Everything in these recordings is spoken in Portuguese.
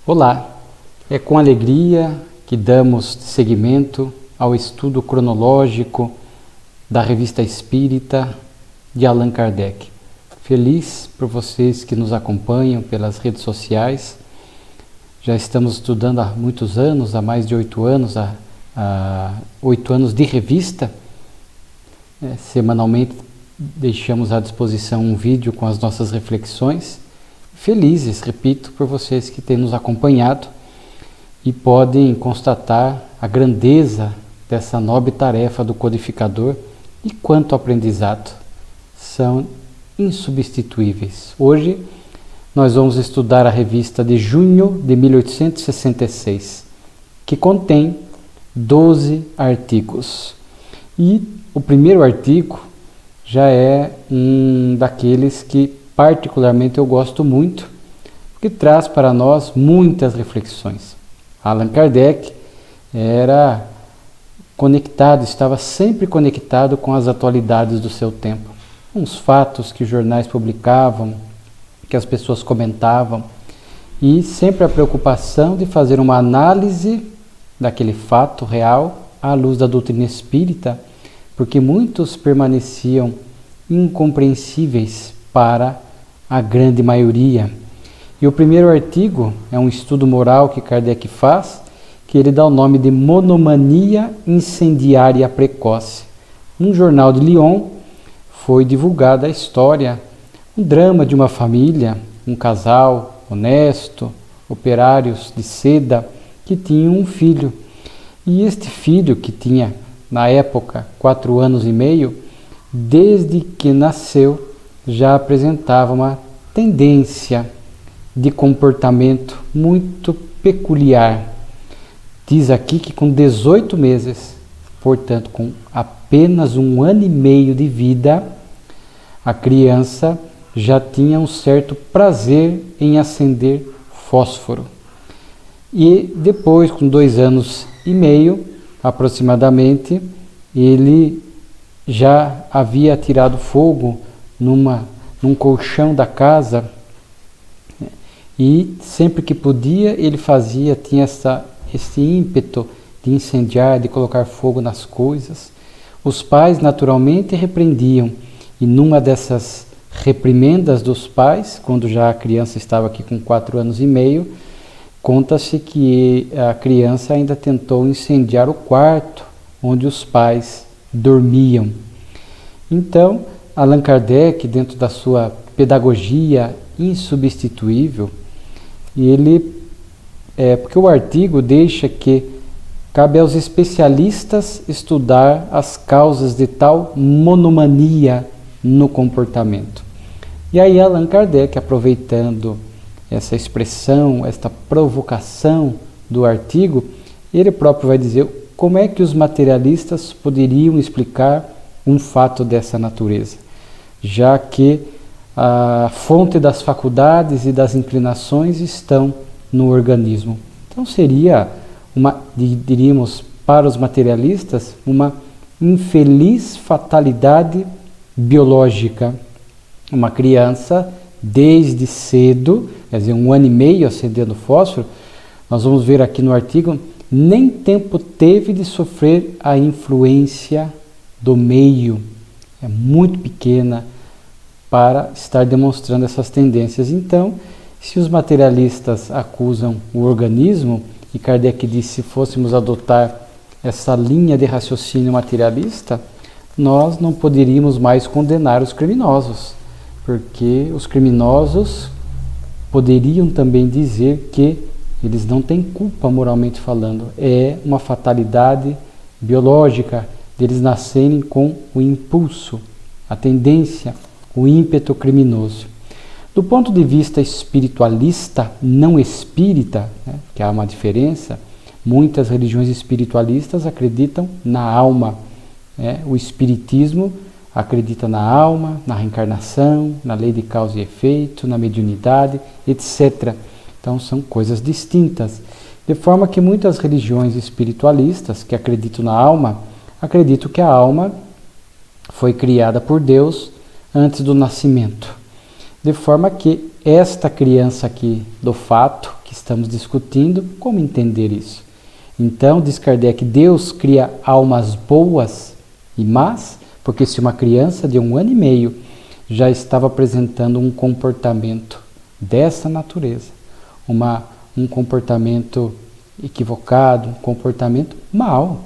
Olá, é com alegria que damos seguimento ao estudo cronológico da Revista Espírita de Allan Kardec. Feliz por vocês que nos acompanham pelas redes sociais. Já estamos estudando há muitos anos, há mais de 8 anos, há 8 anos de revista. Semanalmente deixamos à disposição um vídeo com as nossas reflexões. Felizes, repito, por vocês que têm nos acompanhado e podem constatar a grandeza dessa nobre tarefa do codificador e quanto aprendizado. São insubstituíveis. Hoje nós vamos estudar a revista de junho de 1866, que contém 12 artigos. E o primeiro artigo já é um daqueles que particularmente eu gosto muito, porque traz para nós muitas reflexões. Allan Kardec era conectado, estava sempre conectado com as atualidades do seu tempo, com os fatos que os jornais publicavam, que as pessoas comentavam, e sempre a preocupação de fazer uma análise daquele fato real à luz da doutrina espírita, porque muitos permaneciam incompreensíveis para a grande maioria. E o primeiro artigo é um estudo moral que Kardec faz, que ele dá o nome de Monomania Incendiária Precoce. Num jornal de Lyon foi divulgada a história, um drama de uma família, um casal honesto, operários de seda, que tinham um filho. E este filho, que tinha na época 4 anos e meio, desde que nasceu já apresentava uma tendência de comportamento muito peculiar. Diz aqui que com 18 meses, portanto com apenas 1 ano e meio de vida, a criança já tinha um certo prazer em acender fósforo. E depois, com 2 anos e meio aproximadamente, ele já havia tirado fogo num colchão da casa, e sempre que podia ele tinha esse ímpeto de incendiar, de colocar fogo nas coisas. Os pais naturalmente repreendiam, e numa dessas reprimendas dos pais, quando já a criança estava aqui com 4 anos e meio, conta-se que a criança ainda tentou incendiar o quarto onde os pais dormiam. Então, Allan Kardec, dentro da sua pedagogia insubstituível, porque o artigo deixa que cabe aos especialistas estudar as causas de tal monomania no comportamento. E aí Allan Kardec, aproveitando essa expressão, esta provocação do artigo, ele próprio vai dizer como é que os materialistas poderiam explicar um fato dessa natureza, já que a fonte das faculdades e das inclinações estão no organismo. Então seria diríamos para os materialistas, uma infeliz fatalidade biológica. Uma criança, desde cedo, quer dizer, 1 ano e meio acendendo fósforo, nós vamos ver aqui no artigo, nem tempo teve de sofrer a influência do meio, é muito pequena para estar demonstrando essas tendências. Então, se os materialistas acusam o organismo, e Kardec disse, se fôssemos adotar essa linha de raciocínio materialista, nós não poderíamos mais condenar os criminosos, porque os criminosos poderiam também dizer que eles não têm culpa moralmente falando, é uma fatalidade biológica, deles nascerem com o impulso, a tendência, o ímpeto criminoso. Do ponto de vista espiritualista, não espírita, que há uma diferença, muitas religiões espiritualistas acreditam na alma. O espiritismo acredita na alma, na reencarnação, na lei de causa e efeito, na mediunidade, etc. Então são coisas distintas. De forma que muitas religiões espiritualistas que acreditam na alma, acreditam que a alma foi criada por Deus antes do nascimento. De forma que esta criança aqui do fato, que estamos discutindo como entender isso. Então, diz Kardec, Deus cria almas boas e más, porque se uma criança de 1 ano e meio já estava apresentando um comportamento dessa natureza, um comportamento equivocado, um comportamento mau,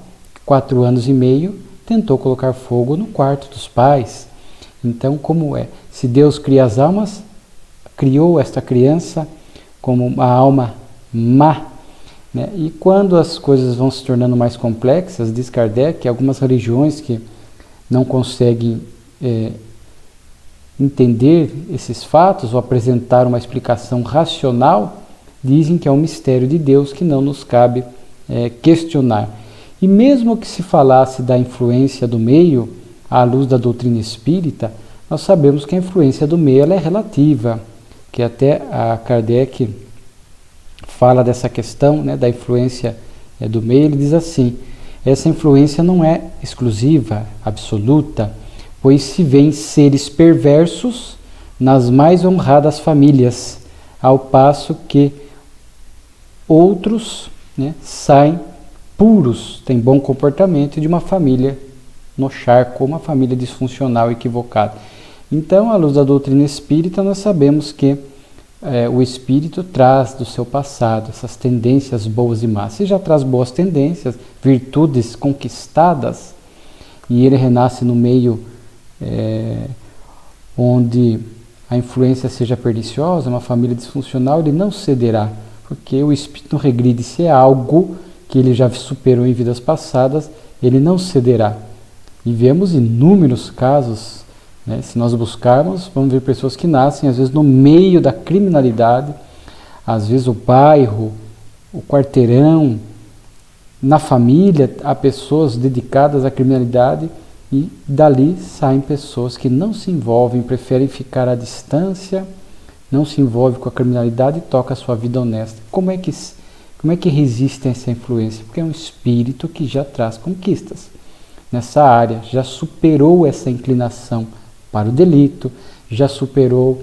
4 anos e meio, tentou colocar fogo no quarto dos pais. Então, como é? Se Deus cria as almas, criou esta criança como uma alma má, né? E quando as coisas vão se tornando mais complexas, diz Kardec, algumas religiões que não conseguem entender esses fatos ou apresentar uma explicação racional, dizem que é um mistério de Deus que não nos cabe questionar. E mesmo que se falasse da influência do meio, à luz da doutrina espírita, nós sabemos que a influência do meio ela é relativa, que até a Kardec fala dessa questão, né, da influência do meio. Ele diz assim, essa influência não é exclusiva, absoluta, pois se vêem seres perversos nas mais honradas famílias, ao passo que outros, né, saem puros, têm bom comportamento de uma família no charco, uma família disfuncional, equivocada. Então, à luz da doutrina espírita, nós sabemos que o espírito traz do seu passado essas tendências boas e más. Se já traz boas tendências, virtudes conquistadas, e ele renasce no meio onde a influência seja perniciosa, uma família disfuncional, ele não cederá, porque o espírito não regride. Se é algo que ele já superou em vidas passadas, ele não cederá. E vemos inúmeros casos, né? Se nós buscarmos, vamos ver pessoas que nascem, às vezes, no meio da criminalidade, às vezes o bairro, o quarteirão, na família, há pessoas dedicadas à criminalidade e dali saem pessoas que não se envolvem, preferem ficar à distância, não se envolvem com a criminalidade e tocam a sua vida honesta. Como é que resistem a essa influência? Porque é um espírito que já traz conquistas nessa área, já superou essa inclinação para o delito, já superou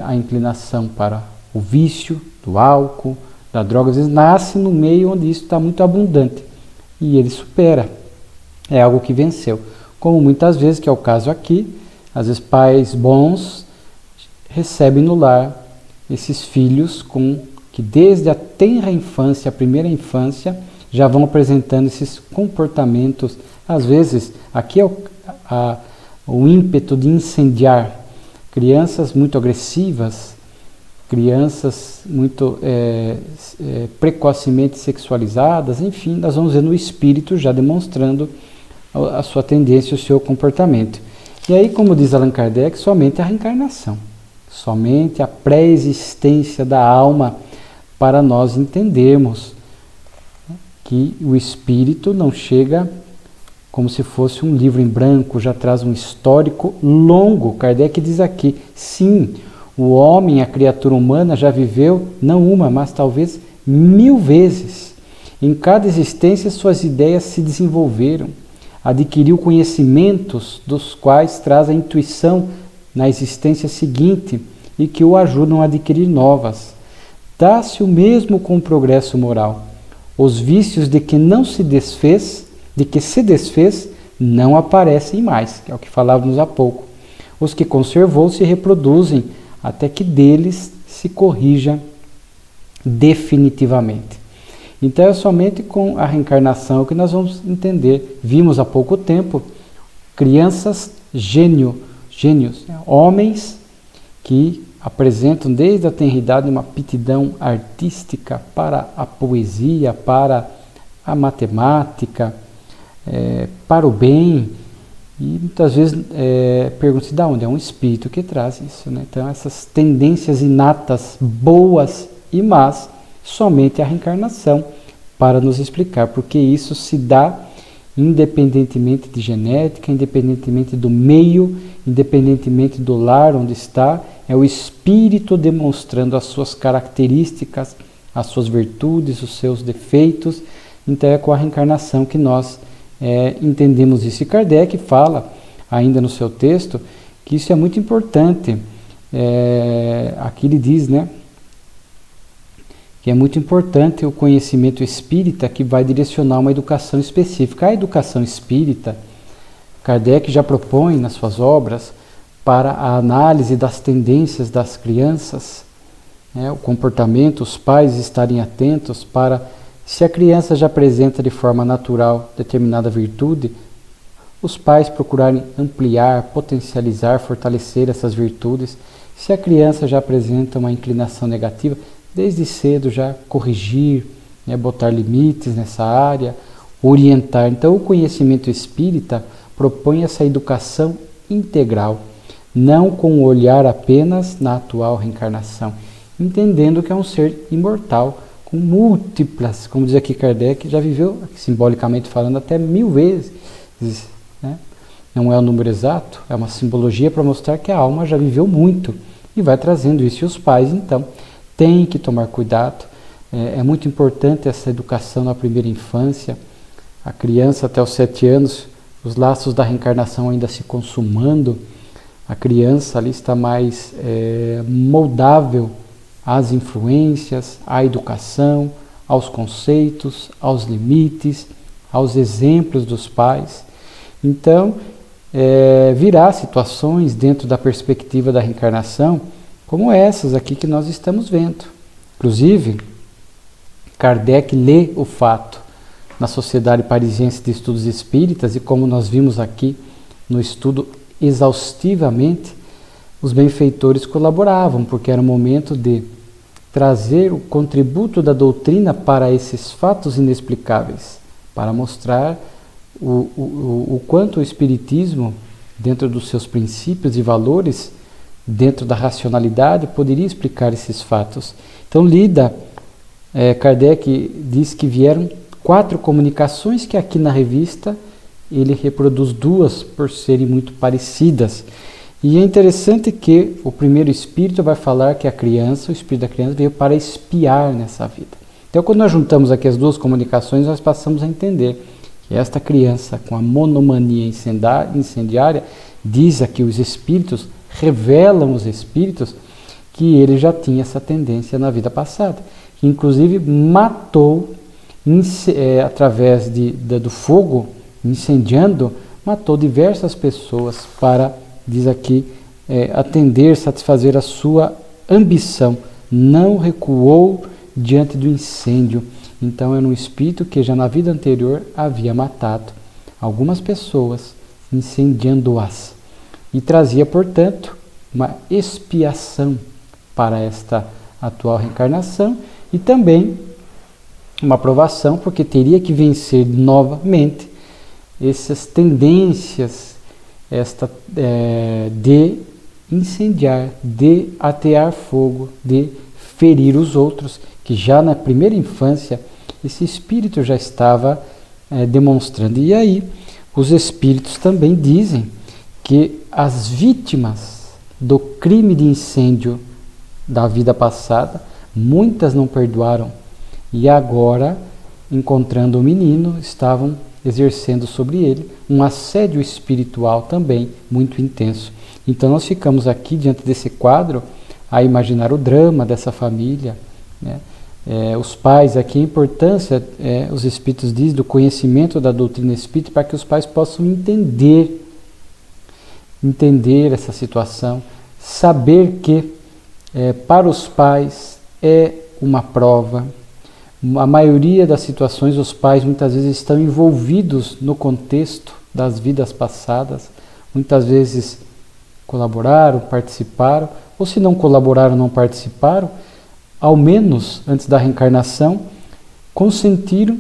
a inclinação para o vício do álcool, da droga. Às vezes nasce no meio onde isso está muito abundante e ele supera, é algo que venceu. Como muitas vezes, que é o caso aqui, às vezes pais bons recebem no lar esses filhos que desde a tenra infância, a primeira infância, já vão apresentando esses comportamentos. Às vezes, aqui é o ímpeto de incendiar, crianças muito agressivas, crianças muito precocemente sexualizadas, enfim, nós vamos ver no espírito já demonstrando a sua tendência, o seu comportamento. E aí, como diz Allan Kardec, somente a reencarnação, somente a pré-existência da alma, para nós entendermos que o espírito não chega como se fosse um livro em branco, já traz um histórico longo. Kardec diz aqui, sim, o homem, a criatura humana, já viveu não uma, mas talvez 1000 vezes. Em cada existência suas ideias se desenvolveram, adquiriu conhecimentos dos quais traz a intuição na existência seguinte e que o ajudam a adquirir novas. Dá-se o mesmo com o progresso moral. Os vícios de que se desfez, não aparecem mais, que é o que falávamos há pouco. Os que conservou se reproduzem até que deles se corrija definitivamente. Então é somente com a reencarnação que nós vamos entender. Vimos há pouco tempo crianças gênios, homens que apresentam desde a tenridade uma aptidão artística para a poesia, para a matemática, para o bem, e muitas vezes perguntam-se de onde? É um espírito que traz isso, né? Então essas tendências inatas, boas e más, somente a reencarnação para nos explicar, porque isso se dá independentemente de genética, independentemente do meio, independentemente do lar onde está, é o espírito demonstrando as suas características, as suas virtudes, os seus defeitos. Então é com a reencarnação que nós entendemos isso. E Kardec fala, ainda no seu texto, que isso é muito importante. Aqui ele diz, né, que E é muito importante o conhecimento espírita que vai direcionar uma educação específica. A educação espírita, Kardec já propõe nas suas obras para a análise das tendências das crianças, o comportamento, os pais estarem atentos para, se a criança já apresenta de forma natural determinada virtude, os pais procurarem ampliar, potencializar, fortalecer essas virtudes. Se a criança já apresenta uma inclinação negativa, desde cedo já corrigir, botar limites nessa área, orientar. Então o conhecimento espírita propõe essa educação integral, não com o olhar apenas na atual reencarnação, entendendo que é um ser imortal, com múltiplas, como diz aqui Kardec, já viveu, simbolicamente falando, até 1000 vezes. Não é o número exato, é uma simbologia para mostrar que a alma já viveu muito e vai trazendo isso. E os pais, então, têm que tomar cuidado. É muito importante essa educação na primeira infância. A criança até os 7 anos, os laços da reencarnação ainda se consumando, a criança ali está mais moldável às influências, à educação, aos conceitos, aos limites, aos exemplos dos pais. Então, virá situações dentro da perspectiva da reencarnação, como essas aqui que nós estamos vendo. Inclusive, Kardec lê o fato na Sociedade Parisiense de Estudos Espíritas, e como nós vimos aqui no estudo exaustivamente, os benfeitores colaboravam, porque era o momento de trazer o contributo da doutrina para esses fatos inexplicáveis, para mostrar o quanto o Espiritismo, dentro dos seus princípios e valores, dentro da racionalidade, poderia explicar esses fatos. Então, Kardec diz que vieram 4 comunicações, que aqui na revista ele reproduz 2 por serem muito parecidas. E é interessante que o primeiro espírito vai falar que o espírito da criança veio para espiar nessa vida. Então, quando nós juntamos aqui as 2 comunicações, nós passamos a entender que esta criança com a monomania incendiária, diz aqui os espíritos, revelam os espíritos que ele já tinha essa tendência na vida passada, que inclusive matou, através do fogo, incendiando, matou diversas pessoas para, diz aqui, atender, satisfazer a sua ambição, não recuou diante do incêndio. Então era um espírito que já na vida anterior havia matado algumas pessoas, incendiando-as, e trazia, portanto, uma expiação para esta atual reencarnação e também uma aprovação, porque teria que vencer novamente essas tendências de incendiar, de atear fogo, de ferir os outros, que já na primeira infância esse espírito já estava demonstrando. E aí os espíritos também dizem que as vítimas do crime de incêndio da vida passada, muitas não perdoaram e agora, encontrando o menino, estavam exercendo sobre ele um assédio espiritual também muito intenso. Então nós ficamos aqui diante desse quadro a imaginar o drama dessa família, os pais aqui, a importância, os espíritos dizem, do conhecimento da doutrina espírita, para que os pais possam entender essa situação, saber que para os pais é uma prova. A maioria das situações, os pais muitas vezes estão envolvidos no contexto das vidas passadas, muitas vezes colaboraram, participaram, ou se não colaboraram, não participaram, ao menos antes da reencarnação, consentiram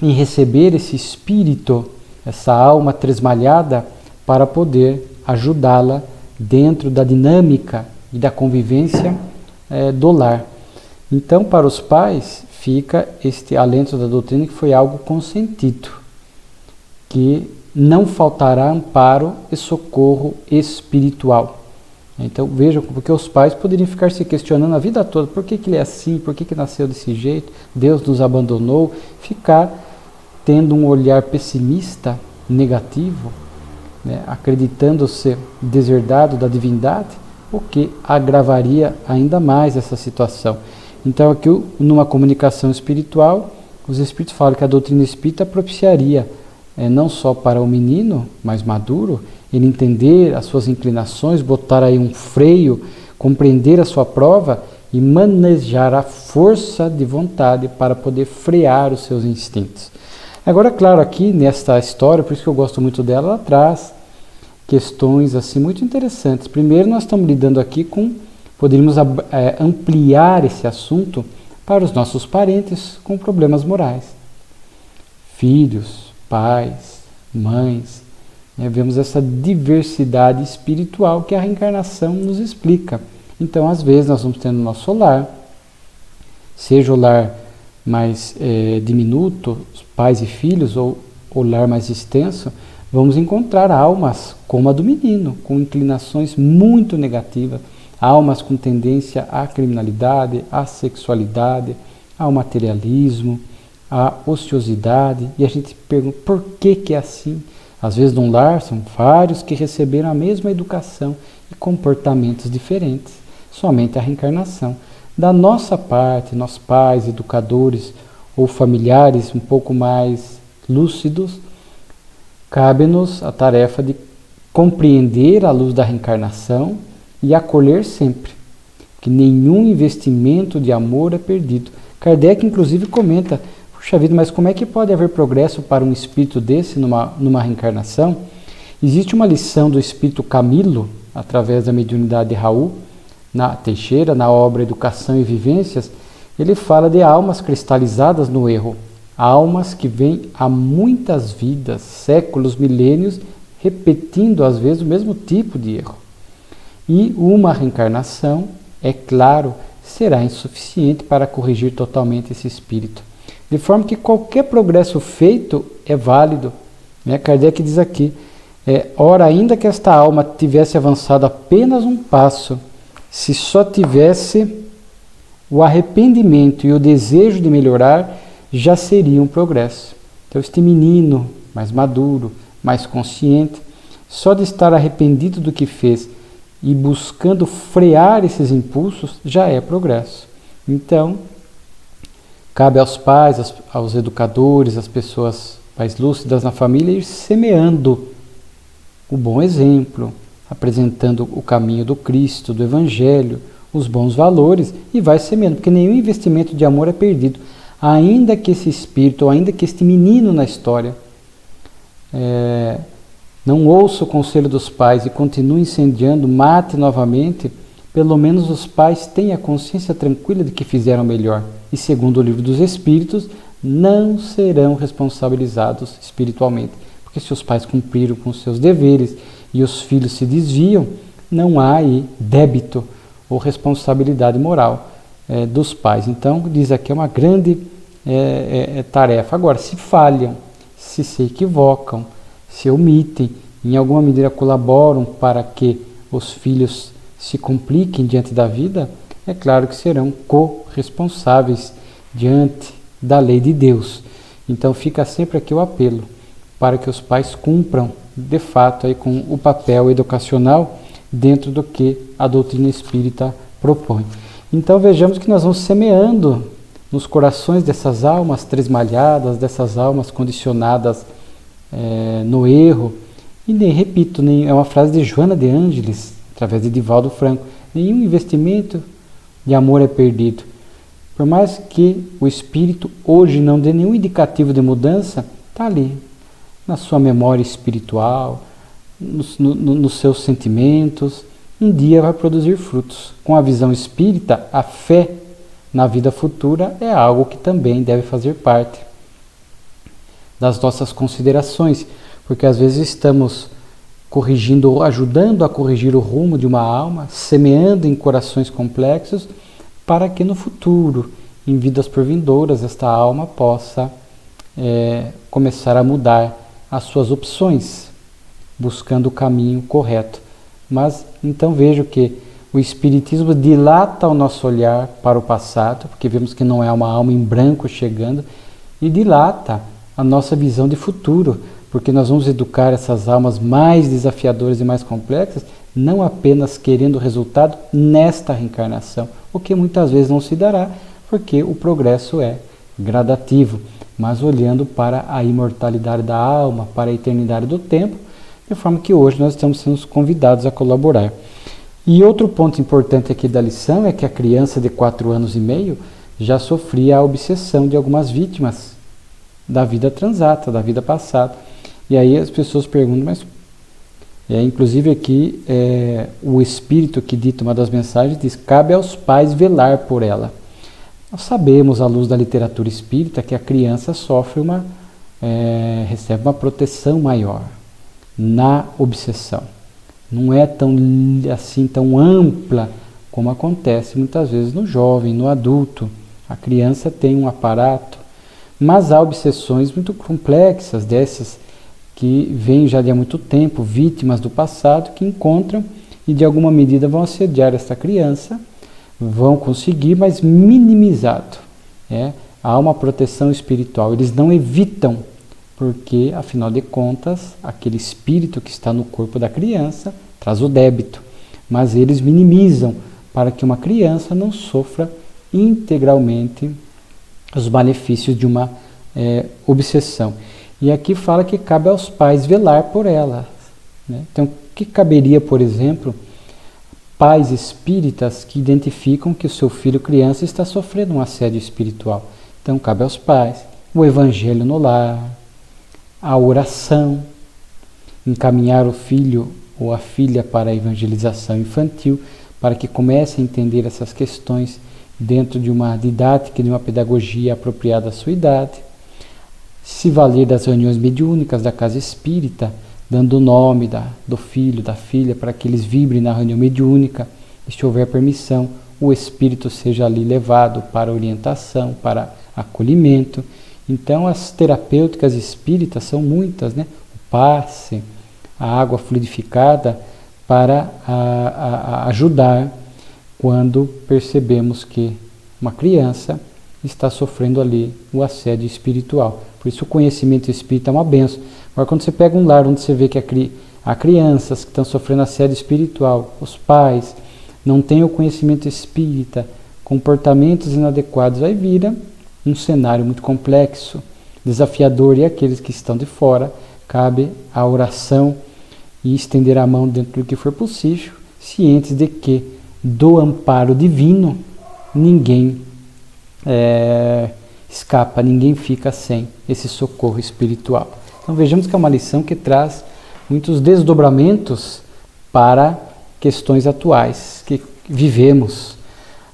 em receber esse espírito, essa alma tresmalhada, para poder ajudá-la dentro da dinâmica e da convivência do lar. Então, para os pais, fica este alento da doutrina que foi algo consentido, que não faltará amparo e socorro espiritual. Então vejam, porque os pais poderiam ficar se questionando a vida toda, por que ele é assim, por que nasceu desse jeito, Deus nos abandonou, ficar tendo um olhar pessimista, negativo, acreditando ser deserdado da divindade, o que agravaria ainda mais essa situação. Então aqui, numa comunicação espiritual, os espíritos falam que a doutrina espírita propiciaria, não só para o menino mais maduro, ele entender as suas inclinações, botar aí um freio, compreender a sua prova e manejar a força de vontade para poder frear os seus instintos. Agora, claro, aqui nesta história, por isso que eu gosto muito dela, ela traz questões assim muito interessantes. Primeiro, nós estamos lidando aqui com, poderíamos ampliar esse assunto para os nossos parentes com problemas morais. Filhos, pais, mães, vemos essa diversidade espiritual que a reencarnação nos explica. Então, às vezes, nós vamos ter no nosso lar, seja o lar mais diminuto, pais e filhos, ou o lar mais extenso, vamos encontrar almas como a do menino, com inclinações muito negativas, almas com tendência à criminalidade, à sexualidade, ao materialismo, à ociosidade. E a gente pergunta, por que é assim? Às vezes, num lar, são vários que receberam a mesma educação e comportamentos diferentes. Somente a reencarnação. Da nossa parte, nós pais, educadores ou familiares um pouco mais lúcidos, cabe-nos a tarefa de compreender a luz da reencarnação e acolher sempre, que nenhum investimento de amor é perdido. Kardec, inclusive, comenta, puxa vida, mas como é que pode haver progresso para um espírito desse numa reencarnação? Existe uma lição do espírito Camilo, através da mediunidade de Raul, na Teixeira, na obra Educação e Vivências, ele fala de almas cristalizadas no erro, almas que vêm há muitas vidas, séculos, milênios, repetindo às vezes o mesmo tipo de erro. E uma reencarnação, é claro, será insuficiente para corrigir totalmente esse espírito. De forma que qualquer progresso feito é válido. Kardec diz aqui, ora, ainda que esta alma tivesse avançado apenas um passo, se só tivesse o arrependimento e o desejo de melhorar, já seria um progresso. Então, este menino mais maduro, mais consciente, só de estar arrependido do que fez e buscando frear esses impulsos, já é progresso. Então, cabe aos pais, aos educadores, às pessoas mais lúcidas na família, ir semeando o bom exemplo, apresentando o caminho do Cristo, do Evangelho, os bons valores, e vai semeando, porque nenhum investimento de amor é perdido. Ainda que esse espírito, ou ainda que este menino na história não ouça o conselho dos pais e continue incendiando, mate novamente, pelo menos os pais têm a consciência tranquila de que fizeram melhor. E segundo o Livro dos Espíritos, não serão responsabilizados espiritualmente. Porque se os pais cumpriram com seus deveres e os filhos se desviam, não há aí débito ou responsabilidade moral dos pais. Então, diz aqui, é uma grande tarefa. Agora, se falham, se equivocam, se omitem, em alguma medida colaboram para que os filhos se compliquem diante da vida, é claro que serão corresponsáveis diante da lei de Deus. Então, fica sempre aqui o apelo para que os pais cumpram de fato aí com o papel educacional dentro do que a doutrina espírita propõe. Então vejamos que nós vamos semeando nos corações dessas almas tresmalhadas, dessas almas condicionadas no erro. E nem, repito, é uma frase de Joana de Ângeles, através de Divaldo Franco, nenhum investimento de amor é perdido. Por mais que o espírito hoje não dê nenhum indicativo de mudança, está ali, na sua memória espiritual, nos seus sentimentos, um dia vai produzir frutos. Com a visão espírita, a fé na vida futura é algo que também deve fazer parte das nossas considerações, porque às vezes estamos corrigindo, ajudando a corrigir o rumo de uma alma, semeando em corações complexos, para que no futuro, em vidas por vindouras, esta alma possa começar a mudar as suas opções, buscando o caminho correto. Mas então vejo que o Espiritismo dilata o nosso olhar para o passado, porque vemos que não é uma alma em branco chegando, e dilata a nossa visão de futuro, porque nós vamos educar essas almas mais desafiadoras e mais complexas, não apenas querendo resultado nesta reencarnação, o que muitas vezes não se dará, porque o progresso é gradativo, mas olhando para a imortalidade da alma, para a eternidade do tempo, de forma que hoje nós estamos sendo convidados a colaborar. E outro ponto importante aqui da lição é que a criança de 4 anos e meio já sofria a obsessão de algumas vítimas da vida transata, da vida passada. E aí as pessoas perguntam, mas inclusive aqui o espírito que dita uma das mensagens diz: cabe aos pais velar por ela. Nós sabemos, à luz da literatura espírita, que a criança recebe uma proteção maior na obsessão. Não é tão ampla como acontece muitas vezes no jovem, no adulto. A criança tem um aparato, mas há obsessões muito complexas dessas que vêm já de há muito tempo, vítimas do passado, que encontram e de alguma medida vão assediar esta criança, vão conseguir, mas minimizado. Há uma proteção espiritual, eles não evitam, porque afinal de contas, aquele espírito que está no corpo da criança traz o débito, mas eles minimizam para que uma criança não sofra integralmente os malefícios de uma obsessão. E aqui fala que cabe aos pais velar por ela. Então, o que caberia, por exemplo, pais espíritas que identificam que o seu filho criança está sofrendo um assédio espiritual? Então, cabe aos pais o evangelho no lar, a oração, encaminhar o filho ou a filha para a evangelização infantil, para que comece a entender essas questões dentro de uma didática, de uma pedagogia apropriada à sua idade. Se valer das reuniões mediúnicas da casa espírita, dando o nome do filho, da filha, para que eles vibrem na reunião mediúnica, e se houver permissão, o espírito seja ali levado para orientação, para acolhimento. Então, as terapêuticas espíritas são muitas, o passe, a água fluidificada, para ajudar quando percebemos que uma criança está sofrendo ali o assédio espiritual. Por isso o conhecimento espírita é uma benção. Agora, quando você pega um lar onde você vê que há crianças que estão sofrendo assédio espiritual, os pais não têm o conhecimento espírita, comportamentos inadequados, aí vira um cenário muito complexo, desafiador, e aqueles que estão de fora, cabe a oração e estender a mão dentro do que for possível, cientes de que do amparo divino ninguém escapa, ninguém fica sem esse socorro espiritual. Então vejamos que é uma lição que traz muitos desdobramentos para questões atuais que vivemos.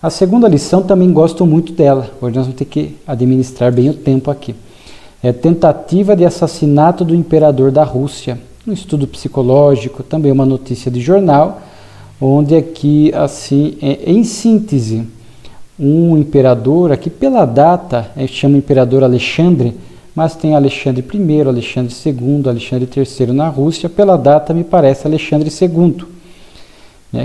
A segunda lição também gosto muito dela, hoje nós vamos ter que administrar bem o tempo aqui. É tentativa de assassinato do imperador da Rússia. Um estudo psicológico, também uma notícia de jornal, onde aqui, assim, em síntese, um imperador, aqui pela data, chama imperador Alexandre, mas tem Alexandre I, Alexandre II, Alexandre III na Rússia, pela data me parece Alexandre II,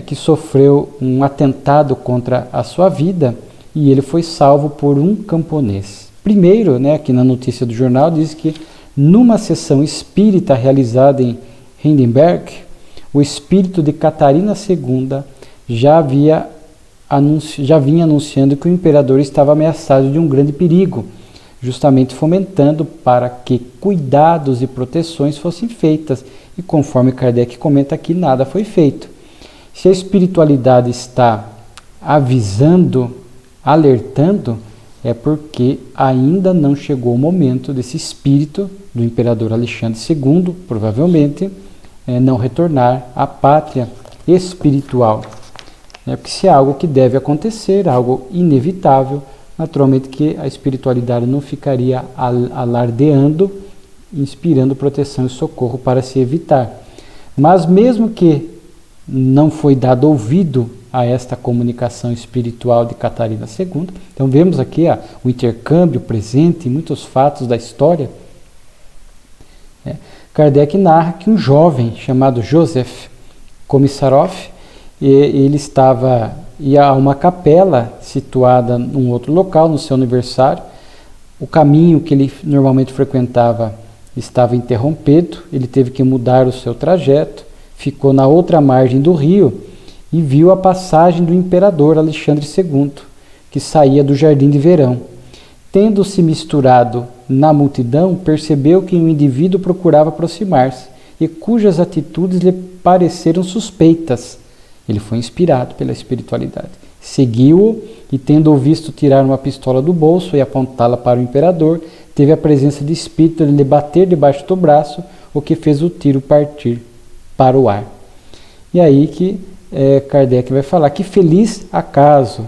que sofreu um atentado contra a sua vida e ele foi salvo por um camponês. Primeiro, aqui na notícia do jornal, diz que numa sessão espírita realizada em Hindenburg, o espírito de Catarina II já vinha anunciando que o imperador estava ameaçado de um grande perigo, justamente fomentando para que cuidados e proteções fossem feitas. E conforme Kardec comenta aqui, nada foi feito. Se a espiritualidade está avisando, alertando, é porque ainda não chegou o momento desse espírito do imperador Alexandre II, provavelmente, não retornar à pátria espiritual. Porque se é algo que deve acontecer, algo inevitável, naturalmente que a espiritualidade não ficaria alardeando, inspirando proteção e socorro para se evitar. Mas mesmo que não foi dado ouvido a esta comunicação espiritual de Catarina II, então vemos aqui o intercâmbio presente em muitos fatos da história. Kardec narra que um jovem chamado Joseph Komissarov, ele ia a uma capela situada num outro local, no seu aniversário. O caminho que ele normalmente frequentava estava interrompido, ele teve que mudar o seu trajeto, ficou na outra margem do rio e viu a passagem do imperador Alexandre II, que saía do jardim de verão. Tendo se misturado na multidão, percebeu que um indivíduo procurava aproximar-se e cujas atitudes lhe pareceram suspeitas. Ele foi inspirado pela espiritualidade. Seguiu-o e, tendo-o visto tirar uma pistola do bolso e apontá-la para o imperador, teve a presença de espírito de lhe bater debaixo do braço, o que fez o tiro partir para o ar. E aí que Kardec vai falar que feliz acaso,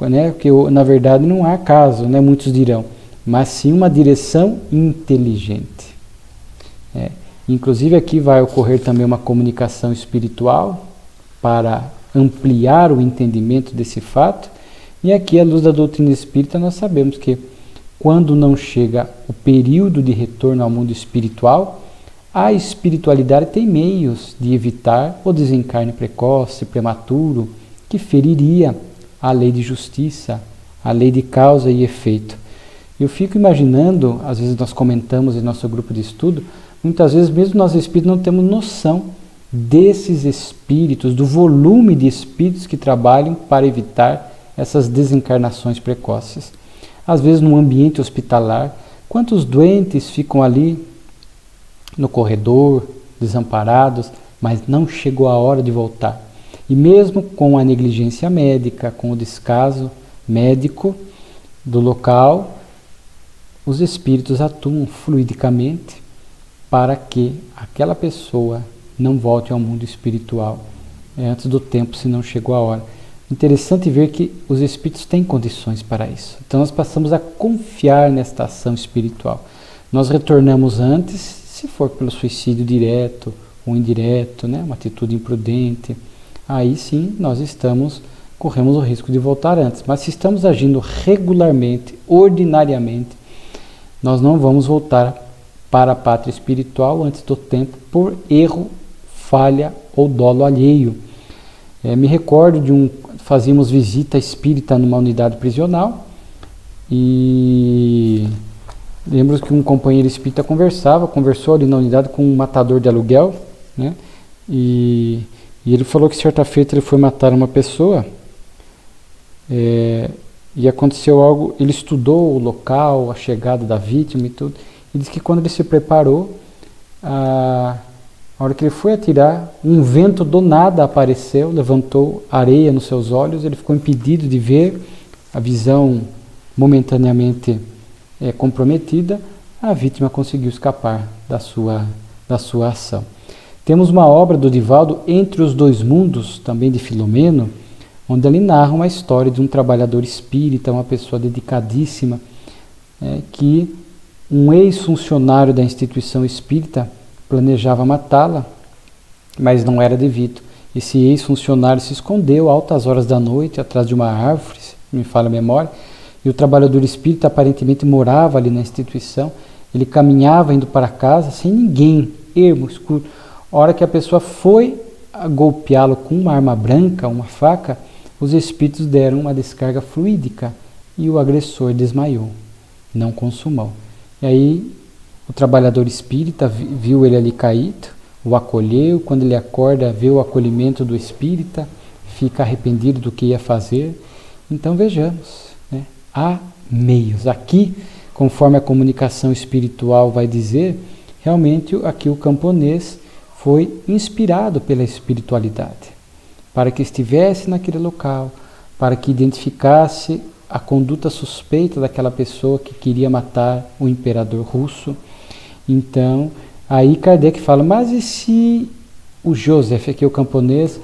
né? Porque na verdade não há acaso, né? Muitos dirão, mas sim uma direção inteligente. Inclusive aqui vai ocorrer também uma comunicação espiritual para ampliar o entendimento desse fato. E aqui, à luz da doutrina espírita, nós sabemos que quando não chega o período de retorno ao mundo espiritual, a espiritualidade tem meios de evitar o desencarne precoce, prematuro, que feriria a lei de justiça, a lei de causa e efeito. Eu fico imaginando, às vezes nós comentamos em nosso grupo de estudo, muitas vezes mesmo nós espíritos não temos noção desses espíritos, do volume de espíritos que trabalham para evitar essas desencarnações precoces. Às vezes no ambiente hospitalar, quantos doentes ficam ali no corredor, desamparados, mas não chegou a hora de voltar. E mesmo com a negligência médica, com o descaso médico do local, os espíritos atuam fluidicamente para que aquela pessoa não volte ao mundo espiritual antes do tempo, se não chegou a hora. Interessante ver que os espíritos têm condições para isso. Então nós passamos a confiar nesta ação espiritual. Nós retornamos antes, se for pelo suicídio direto ou indireto, né, uma atitude imprudente, aí sim nós corremos o risco de voltar antes. Mas se estamos agindo regularmente, ordinariamente, nós não vamos voltar para a pátria espiritual antes do tempo por erro, falha ou dolo alheio. Me recordo fazíamos visita espírita numa unidade prisional e lembro que um companheiro espírita conversou ali na unidade com um matador de aluguel, né? E ele falou que certa feita ele foi matar uma pessoa e aconteceu algo, ele estudou o local, a chegada da vítima e tudo, e disse que quando ele se preparou, a hora que ele foi atirar, um vento do nada apareceu, levantou areia nos seus olhos, ele ficou impedido de ver, a visão momentaneamente comprometida, a vítima conseguiu escapar da sua ação. Temos uma obra do Divaldo, Entre os Dois Mundos, também de Filomeno, onde ele narra uma história de um trabalhador espírita, uma pessoa dedicadíssima, que um ex-funcionário da instituição espírita planejava matá-la, mas não era devido. Esse ex-funcionário se escondeu altas horas da noite atrás de uma árvore, se me falha a memória, e o trabalhador espírita aparentemente morava ali na instituição. Ele caminhava indo para casa sem ninguém, ermo, escuro. A hora que a pessoa foi golpeá-lo com uma arma branca, uma faca, os espíritos deram uma descarga fluídica e o agressor desmaiou, não consumou. E aí o trabalhador espírita viu ele ali caído, o acolheu. Quando ele acorda, vê o acolhimento do espírita, fica arrependido do que ia fazer. Então vejamos, né? Há meios. Aqui, conforme a comunicação espiritual vai dizer, realmente aqui o camponês foi inspirado pela espiritualidade, para que estivesse naquele local, para que identificasse a conduta suspeita daquela pessoa que queria matar o imperador russo. Então, aí Kardec fala, mas e se o Joseph, aqui o camponês,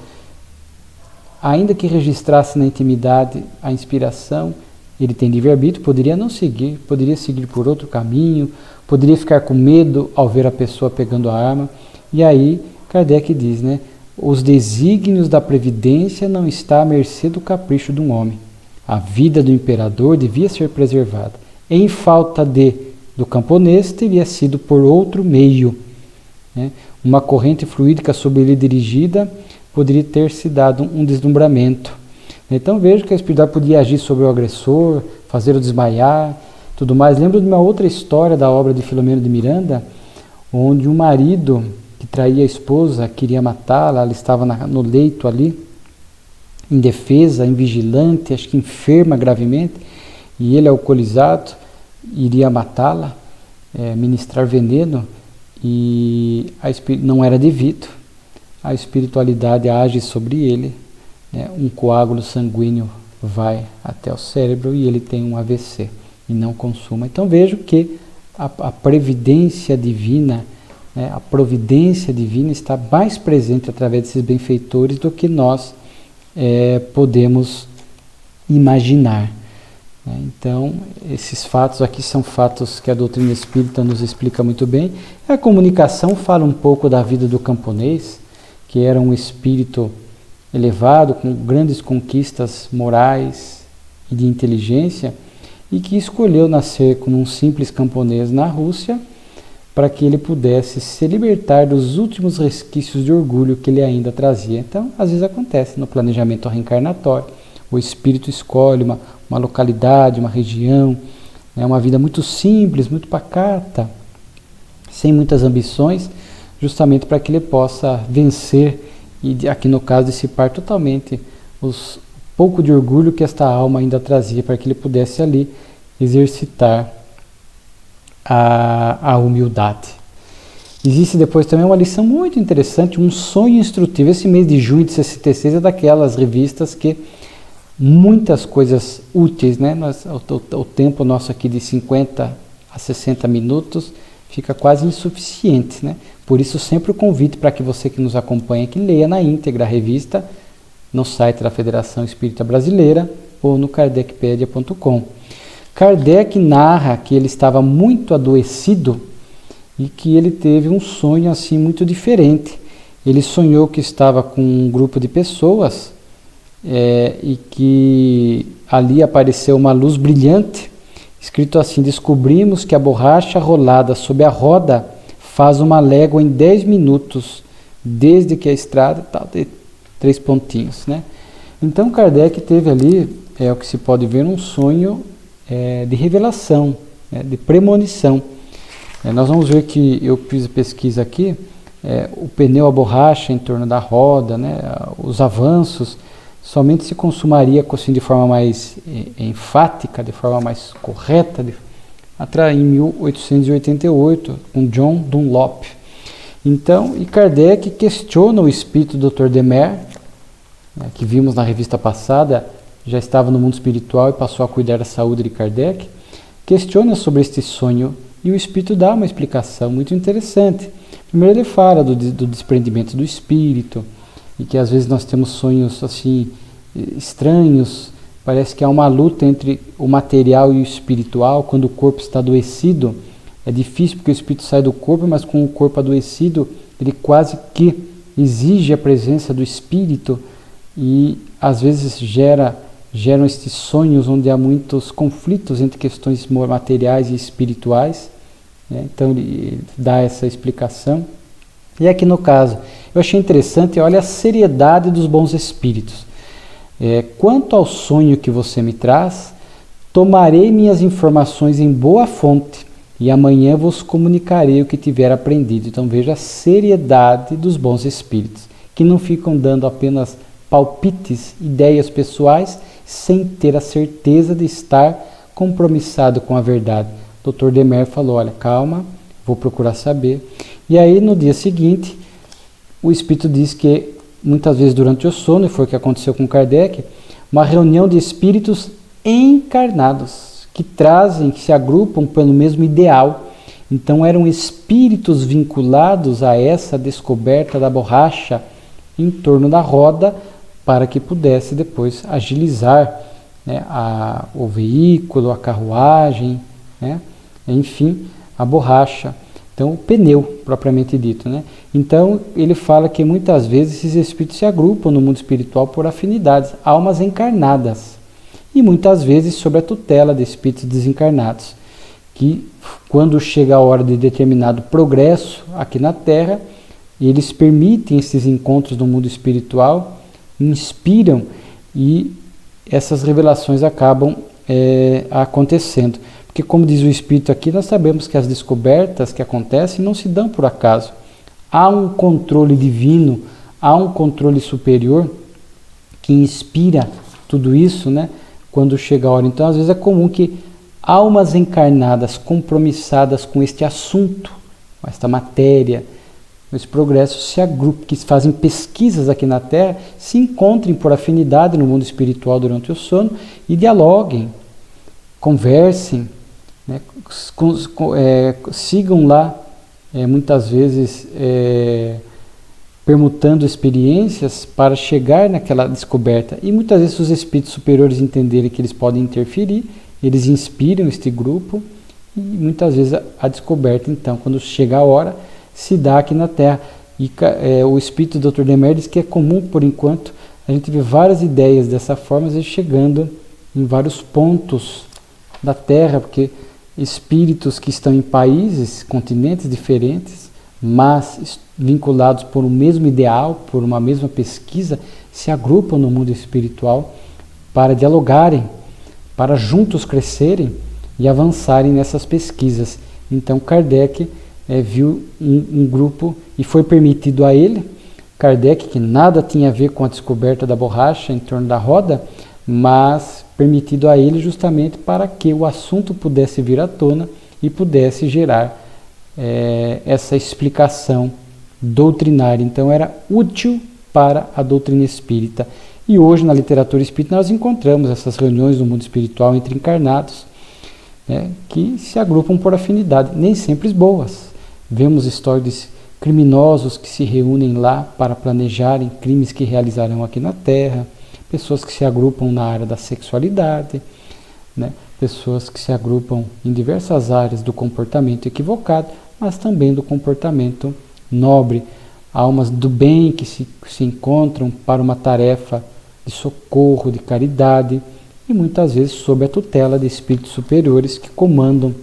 ainda que registrasse na intimidade a inspiração, ele tem livre-arbítrio, poderia não seguir, poderia seguir por outro caminho, poderia ficar com medo ao ver a pessoa pegando a arma. E aí Kardec diz, né, os desígnios da previdência não está à mercê do capricho de um homem. A vida do imperador devia ser preservada. Em falta do camponês, teria sido por outro meio, né? Uma corrente fluídica sobre ele dirigida poderia ter se dado um deslumbramento. Então vejo que a espiritualidade podia agir sobre o agressor, fazer-o desmaiar, tudo mais. Lembro de uma outra história da obra de Filomeno de Miranda, onde um marido que traía a esposa, queria matá-la, ela estava no leito ali, indefesa, invigilante, acho que enferma gravemente, e ele, alcoolizado, iria matá-la, ministrar veneno, e não era devido. A espiritualidade age sobre ele, né? Um coágulo sanguíneo vai até o cérebro e ele tem um AVC e não consuma. Então vejo que a previdência divina, né, a providência divina está mais presente através desses benfeitores do que nós podemos imaginar. Né? Então, esses fatos aqui são fatos que a doutrina espírita nos explica muito bem. A comunicação fala um pouco da vida do camponês, que era um espírito elevado, com grandes conquistas morais e de inteligência, e que escolheu nascer como um simples camponês na Rússia, para que ele pudesse se libertar dos últimos resquícios de orgulho que ele ainda trazia. Então, às vezes acontece no planejamento reencarnatório. O espírito escolhe uma localidade, uma região, né, uma vida muito simples, muito pacata, sem muitas ambições, justamente para que ele possa vencer e, aqui no caso, dissipar totalmente os pouco de orgulho que esta alma ainda trazia, para que ele pudesse ali exercitar a humildade. Existe depois também uma lição muito interessante, um sonho instrutivo. Esse mês de junho de 66 é daquelas revistas que muitas coisas úteis, né? O tempo nosso aqui de 50 a 60 minutos fica quase insuficiente, né? Por isso sempre o convite para que você que nos acompanha que leia na íntegra a revista no site da Federação Espírita Brasileira ou no kardecpedia.com. Kardec narra que ele estava muito adoecido e que ele teve um sonho assim muito diferente. Ele sonhou que estava com um grupo de pessoas e que ali apareceu uma luz brilhante, escrito assim: descobrimos que a borracha rolada sob a roda faz uma légua em 10 minutos, desde que a estrada está de 3 pontinhos, né? Então Kardec teve ali, o que se pode ver, um sonho de revelação, de premonição. Nós vamos ver que eu fiz pesquisa aqui, o pneu, a borracha em torno da roda, né, os avanços, somente se consumaria assim, de forma mais enfática, de forma mais correta, em 1888, com John Dunlop. Então, e Kardec questiona o espírito do Dr. Demer, que vimos na revista passada, já estava no mundo espiritual e passou a cuidar da saúde de Kardec, questiona sobre este sonho e o espírito dá uma explicação muito interessante. Primeiro ele fala do desprendimento do espírito e que às vezes nós temos sonhos assim estranhos, parece que há uma luta entre o material e o espiritual. Quando o corpo está adoecido, é difícil porque o espírito sai do corpo, mas com o corpo adoecido, ele quase que exige a presença do espírito e às vezes geram estes sonhos onde há muitos conflitos entre questões materiais e espirituais, né? Então ele dá essa explicação. E aqui no caso, eu achei interessante, olha a seriedade dos bons espíritos. Quanto ao sonho que você me traz, tomarei minhas informações em boa fonte e amanhã vos comunicarei o que tiver aprendido. Então veja a seriedade dos bons espíritos, que não ficam dando apenas palpites, ideias pessoais, sem ter a certeza de estar compromissado com a verdade. O Dr. Demer falou, olha, calma, vou procurar saber. E aí no dia seguinte, o espírito diz que muitas vezes durante o sono, e foi o que aconteceu com Kardec, uma reunião de espíritos encarnados, que se agrupam pelo mesmo ideal. Então eram espíritos vinculados a essa descoberta da borracha em torno da roda, para que pudesse depois agilizar, né, o veículo, a carruagem, né, enfim, a borracha. Então, o pneu, propriamente dito, né? Então, ele fala que muitas vezes esses espíritos se agrupam no mundo espiritual por afinidades, almas encarnadas, e muitas vezes sob a tutela de espíritos desencarnados, que quando chega a hora de determinado progresso aqui na Terra, eles permitem esses encontros no mundo espiritual, inspiram e essas revelações acabam acontecendo. Porque, como diz o Espírito aqui, nós sabemos que as descobertas que acontecem não se dão por acaso. Há um controle divino, há um controle superior que inspira tudo isso, né? Quando chega a hora. Então, às vezes é comum que almas encarnadas, compromissadas com este assunto, com esta matéria, com esse progresso, se agrupem, que fazem pesquisas aqui na Terra, se encontrem por afinidade no mundo espiritual durante o sono e dialoguem, conversem, né? Sigam lá, muitas vezes permutando experiências para chegar naquela descoberta. E muitas vezes os espíritos superiores entenderem que eles podem interferir, eles inspiram este grupo e muitas vezes a descoberta, então, quando chega a hora, se dá aqui na Terra. E o espírito do Dr. Demer diz que é comum, por enquanto, a gente vê várias ideias dessa forma, às vezes chegando em vários pontos da Terra, porque espíritos que estão em países, continentes diferentes, mas vinculados por um mesmo ideal, por uma mesma pesquisa, se agrupam no mundo espiritual para dialogarem, para juntos crescerem e avançarem nessas pesquisas. Então Kardec viu um grupo e foi permitido a ele, Kardec, que nada tinha a ver com a descoberta da borracha em torno da roda, mas permitido a ele justamente para que o assunto pudesse vir à tona e pudesse gerar essa explicação doutrinária. Então era útil para a doutrina espírita. E hoje na literatura espírita nós encontramos essas reuniões no mundo espiritual entre encarnados, né, que se agrupam por afinidade, nem sempre boas. Vemos histórias de criminosos que se reúnem lá para planejarem crimes que realizarão aqui na Terra, pessoas que se agrupam na área da sexualidade, né, pessoas que se agrupam em diversas áreas do comportamento equivocado, mas também do comportamento nobre, almas do bem que se encontram para uma tarefa de socorro, de caridade, e muitas vezes sob a tutela de espíritos superiores que comandam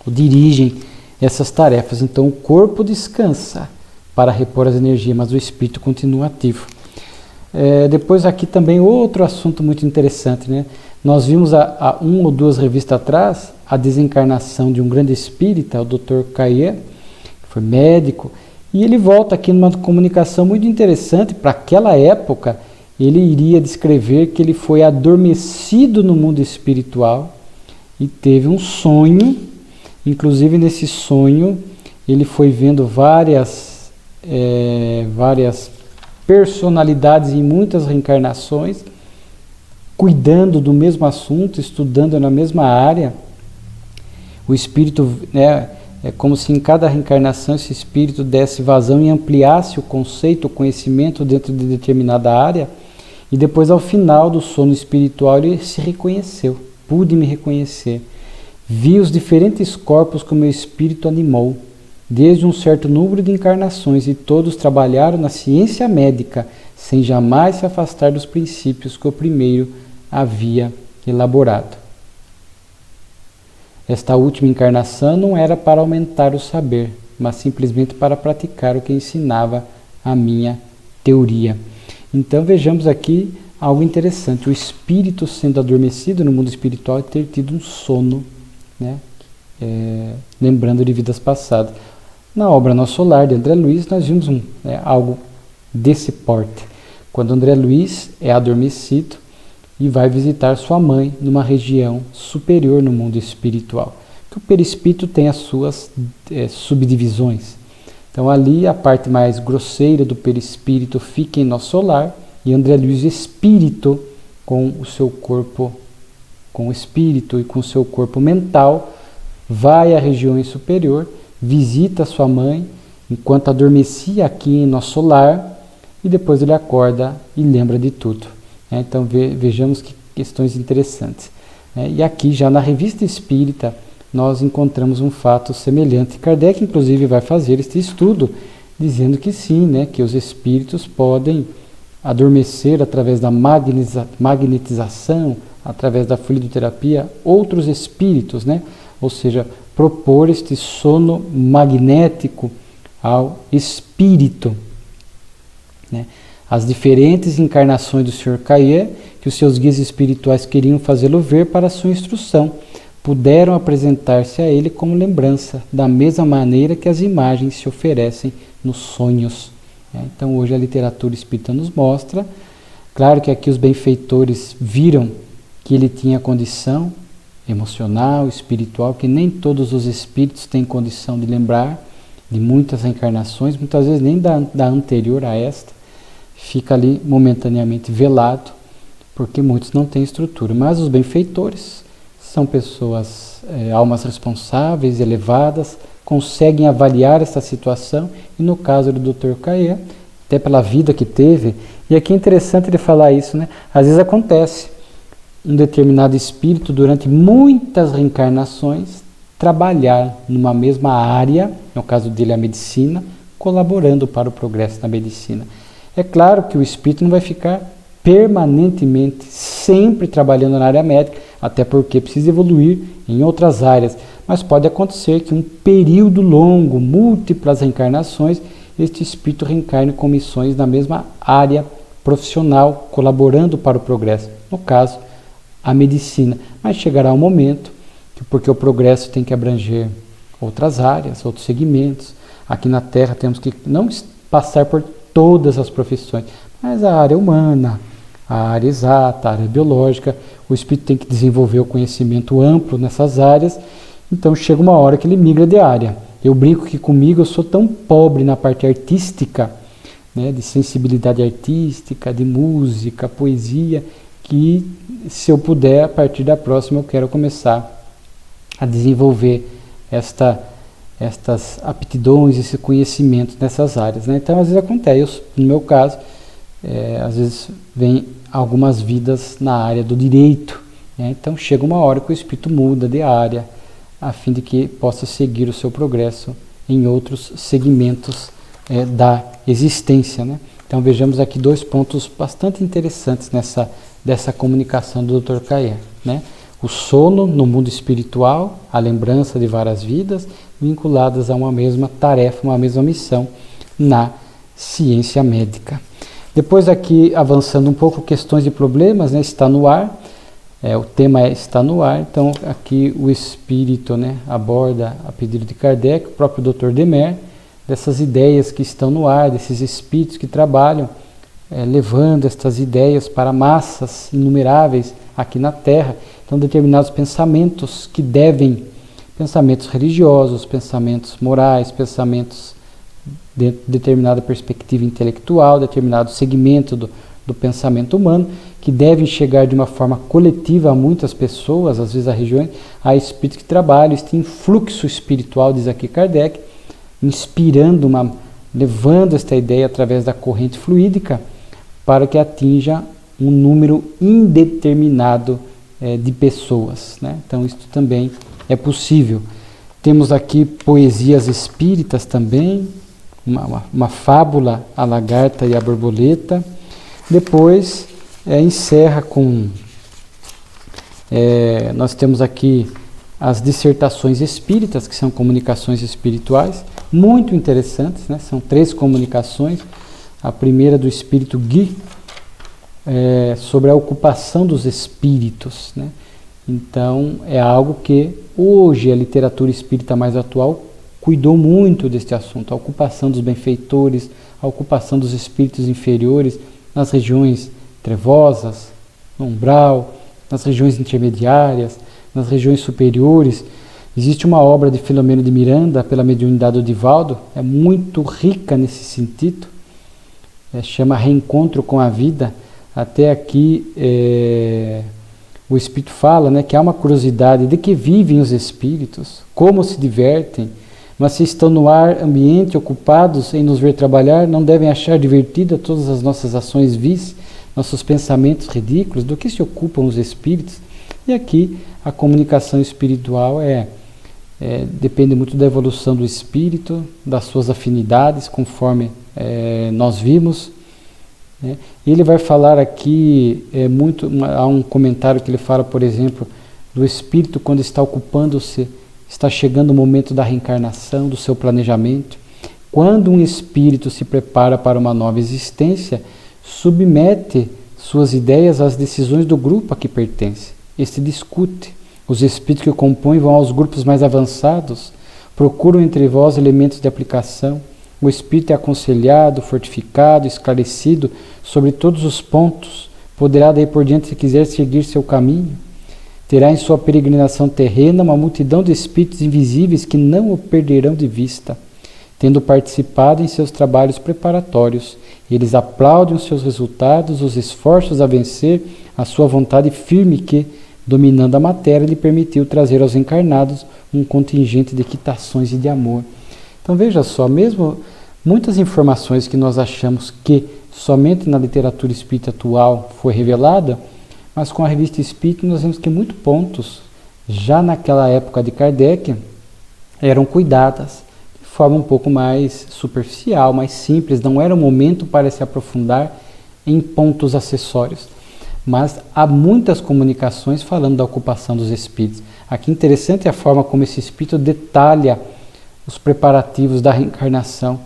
ou dirigem essas tarefas. Então o corpo descansa para repor as energias, mas o espírito continua ativo. Depois aqui também outro assunto muito interessante, né? Nós vimos há 1 ou 2 revistas atrás a desencarnação de um grande espírita, o Dr. Caillet, que foi médico, e ele volta aqui numa comunicação muito interessante. Para aquela época, ele iria descrever que ele foi adormecido no mundo espiritual e teve um sonho. Inclusive nesse sonho ele foi vendo várias personalidades em muitas reencarnações, cuidando do mesmo assunto, estudando na mesma área. O espírito, né, é como se em cada reencarnação esse espírito desse vazão e ampliasse o conceito, o conhecimento dentro de determinada área. E depois, ao final do sono espiritual, ele se reconheceu. Pude me reconhecer. Vi os diferentes corpos que o meu espírito animou, desde um certo número de encarnações, e todos trabalharam na ciência médica, sem jamais se afastar dos princípios que o primeiro havia elaborado. Esta última encarnação não era para aumentar o saber, mas simplesmente para praticar o que ensinava a minha teoria. Então vejamos aqui algo interessante. O espírito sendo adormecido no mundo espiritual e ter tido um sono, né? Lembrando de vidas passadas. Na obra Nosso Lar, de André Luiz, nós vimos algo desse porte. Quando André Luiz é adormecido e vai visitar sua mãe numa região superior no mundo espiritual. Que o perispírito tem as suas subdivisões. Então ali a parte mais grosseira do perispírito fica em Nosso Lar, e André Luiz, espírito, com o seu corpo, com o espírito e com o seu corpo mental, vai à região superior, visita sua mãe enquanto adormecia aqui em Nosso Lar, e depois ele acorda e lembra de tudo. Então vejamos que questões interessantes. E aqui já na Revista Espírita nós encontramos um fato semelhante. Kardec inclusive vai fazer este estudo dizendo que sim, né, que os espíritos podem adormecer através da magnetização, através da fluidoterapia, outros espíritos, né? Ou seja, propor este sono magnético ao espírito, né? As diferentes encarnações do Sr. Caillet, que os seus guias espirituais queriam fazê-lo ver para sua instrução, puderam apresentar-se a ele como lembrança, da mesma maneira que as imagens se oferecem nos sonhos. Então hoje a literatura espírita nos mostra Claro que aqui os benfeitores viram que ele tinha condição emocional, espiritual, que nem todos os espíritos têm condição de lembrar de muitas reencarnações, muitas vezes nem da anterior a esta, fica ali momentaneamente velado, porque muitos não têm estrutura. Mas os benfeitores são pessoas, almas responsáveis, elevadas, conseguem avaliar essa situação, e no caso do Dr. Caê, até pela vida que teve, e aqui é interessante ele falar isso, né? Às vezes acontece um determinado espírito, durante muitas reencarnações, trabalhar numa mesma área, no caso dele a medicina, colaborando para o progresso na medicina. É claro que o espírito não vai ficar permanentemente, sempre trabalhando na área médica, até porque precisa evoluir em outras áreas. Mas pode acontecer que um período longo, múltiplas reencarnações, este espírito reencarne com missões na mesma área profissional, colaborando para o progresso. No caso, a medicina. Mas chegará um momento, porque o progresso tem que abranger outras áreas, outros segmentos. Aqui na Terra temos que não passar por todas as profissões, mas a área humana, a área exata, a área biológica, o espírito tem que desenvolver o conhecimento amplo nessas áreas, então chega uma hora que ele migra de área. Eu brinco que comigo eu sou tão pobre na parte artística, né, de sensibilidade artística, de música, poesia, que se eu puder, a partir da próxima eu quero começar a desenvolver estas aptidões, esse conhecimento nessas áreas, né? Então, às vezes acontece, no meu caso, às vezes vem algumas vidas na área do direito, né? Então chega uma hora que o espírito muda de área, a fim de que possa seguir o seu progresso em outros segmentos da existência, né? Então vejamos aqui dois pontos bastante interessantes dessa comunicação do Dr. Caê, né? O sono no mundo espiritual, a lembrança de várias vidas vinculadas a uma mesma tarefa, uma mesma missão na ciência médica. Depois aqui, avançando um pouco, questões e problemas, né? Está no ar, o tema está no ar, então aqui o espírito, né, aborda, a pedido de Kardec, o próprio Dr. Demer, dessas ideias que estão no ar, desses espíritos que trabalham, levando estas ideias para massas inumeráveis aqui na Terra. Então, determinados pensamentos que devem, pensamentos religiosos, pensamentos morais, pensamentos de determinada perspectiva intelectual, determinado segmento do pensamento humano, que devem chegar de uma forma coletiva a muitas pessoas, às vezes a regiões, a espíritos que trabalham, este influxo espiritual, diz aqui Kardec, inspirando, levando esta ideia através da corrente fluídica para que atinja um número indeterminado de pessoas, né? Então isso também é possível. Temos aqui poesias espíritas também, uma fábula, a lagarta e a borboleta. Depois encerra com nós temos aqui as dissertações espíritas, que são comunicações espirituais, muito interessantes, né? São 3 comunicações. A primeira do espírito Gui, sobre a ocupação dos espíritos, né? Então é algo que hoje a literatura espírita mais atual cuidou muito deste assunto, a ocupação dos benfeitores, a ocupação dos espíritos inferiores nas regiões trevosas, no umbral, nas regiões intermediárias, nas regiões superiores. Existe uma obra de Filomeno de Miranda, pela mediunidade do Divaldo, é muito rica nesse sentido, chama Reencontro com a Vida. Até aqui o Espírito fala, né, que há uma curiosidade de que vivem os espíritos, como se divertem, mas se estão no ar ambiente, ocupados em nos ver trabalhar, não devem achar divertida todas as nossas ações vis, nossos pensamentos ridículos, do que se ocupam os espíritos. E aqui a comunicação espiritual depende muito da evolução do espírito, das suas afinidades, conforme nós vimos. Ele vai falar aqui há um comentário que ele fala, por exemplo, do espírito quando está ocupando-se, está chegando o momento da reencarnação, do seu planejamento. Quando um espírito se prepara para uma nova existência, submete suas ideias às decisões do grupo a que pertence. Este discute. Os espíritos que o compõem vão aos grupos mais avançados, procuram entre vós elementos de aplicação, o espírito é aconselhado, fortificado, esclarecido sobre todos os pontos, poderá daí por diante, se quiser, seguir seu caminho. Terá em sua peregrinação terrena uma multidão de espíritos invisíveis que não o perderão de vista. Tendo participado em seus trabalhos preparatórios, eles aplaudem os seus resultados, os esforços a vencer, a sua vontade firme que, dominando a matéria, lhe permitiu trazer aos encarnados um contingente de quitações e de amor. Então veja só, mesmo muitas informações que nós achamos que somente na literatura espírita atual foi revelada, mas com a revista Espírita nós vemos que muitos pontos, já naquela época de Kardec, eram cuidadas de forma um pouco mais superficial, mais simples, não era o momento para se aprofundar em pontos acessórios. Mas há muitas comunicações falando da ocupação dos espíritos. Aqui interessante a forma como esse espírito detalha os preparativos da reencarnação.